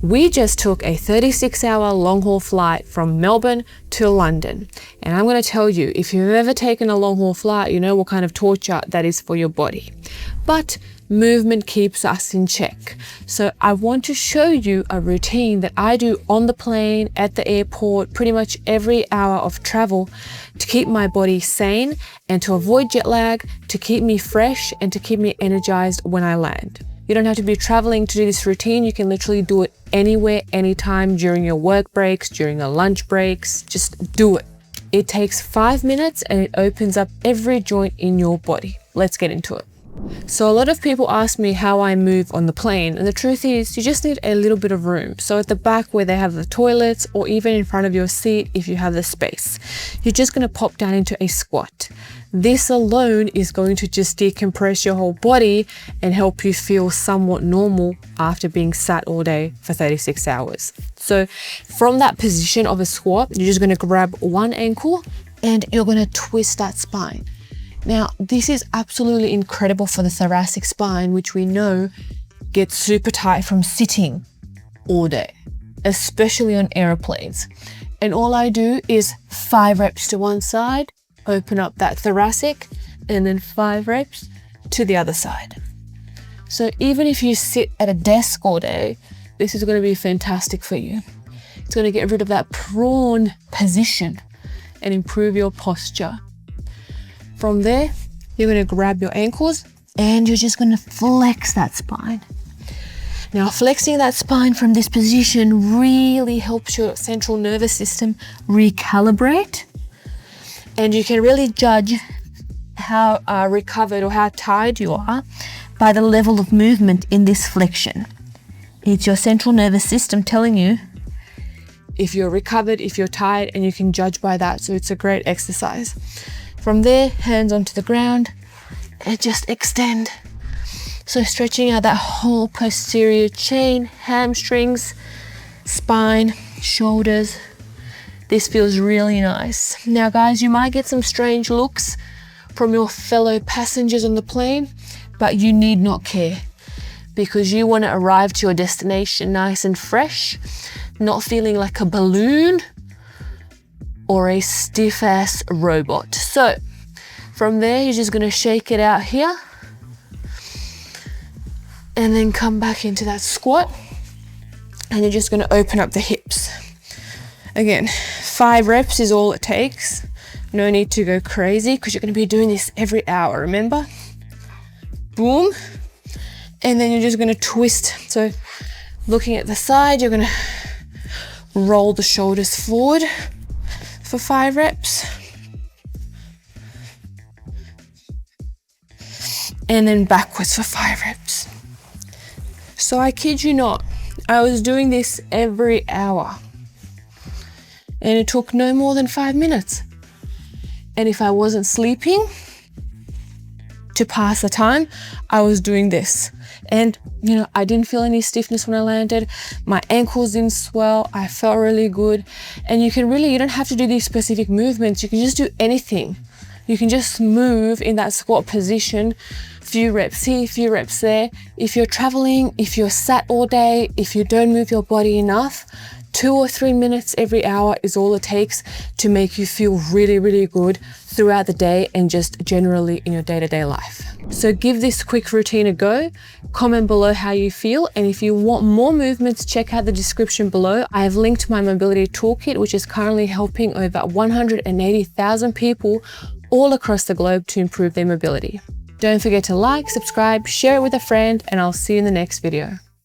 We just took a 36-hour long-haul flight from Melbourne to London. And I'm going to tell you, if you've ever taken a long-haul flight, you know what kind of torture that is for your body. But movement keeps us in check. So I want to show you a routine that I do on the plane, at the airport, pretty much every hour of travel to keep my body sane and to avoid jet lag, to keep me fresh and to keep me energized when I land. You don't have to be traveling to do this routine. You can literally do it anywhere, anytime, during your work breaks, during your lunch breaks. Just do it. It takes 5 minutes and it opens up every joint in your body. Let's get into it. So a lot of people ask me how I move on the plane, and the truth is you just need a little bit of room. So at the back where they have the toilets, or even in front of your seat if you have the space, you're just going to pop down into a squat. This alone is going to just decompress your whole body and help you feel somewhat normal after being sat all day for 36 hours. So from that position of a squat, you're just going to grab one ankle and you're going to twist that spine. Now, this is absolutely incredible for the thoracic spine, which we know gets super tight from sitting all day, especially on airplanes. And all I do is 5 reps to one side, open up that thoracic, and then 5 reps to the other side. So even if you sit at a desk all day, this is going to be fantastic for you. It's going to get rid of that prawn position and improve your posture. From there, you're going to grab your ankles and you're just going to flex that spine. Now, flexing that spine from this position really helps your central nervous system recalibrate, and you can really judge how recovered or how tired you are by the level of movement in this flexion. It's your central nervous system telling you if you're recovered, if you're tired, and you can judge by that. So it's a great exercise. From there, hands onto the ground and just extend. So stretching out that whole posterior chain, hamstrings, spine, shoulders. This feels really nice. Now guys, you might get some strange looks from your fellow passengers on the plane, but you need not care, because you want to arrive to your destination nice and fresh, not feeling like a balloon or a stiff-ass robot. So from there, you're just going to shake it out here and then come back into that squat, and you're just going to open up the hips. Again, 5 reps is all it takes. No need to go crazy, because you're going to be doing this every hour, remember? Boom. And then you're just going to twist. So looking at the side, you're going to roll the shoulders forward for 5 reps. And then backwards for 5 reps. So I kid you not, I was doing this every hour. And it took no more than 5 minutes. And if I wasn't sleeping, to pass the time, I was doing this. And you know, I didn't feel any stiffness when I landed. My ankles didn't swell. I felt really good. And you don't have to do these specific movements. You can just do anything. You can just move in that squat position, few reps here, few reps there. If you're traveling, if you're sat all day, if you don't move your body enough, 2 or 3 minutes every hour is all it takes to make you feel really, really good throughout the day and just generally in your day-to-day life. So give this quick routine a go. Comment below how you feel, and if you want more movements, check out the description below. I have linked my mobility toolkit, which is currently helping over 180,000 people all across the globe to improve their mobility. Don't forget to like, subscribe, share it with a friend, and I'll see you in the next video.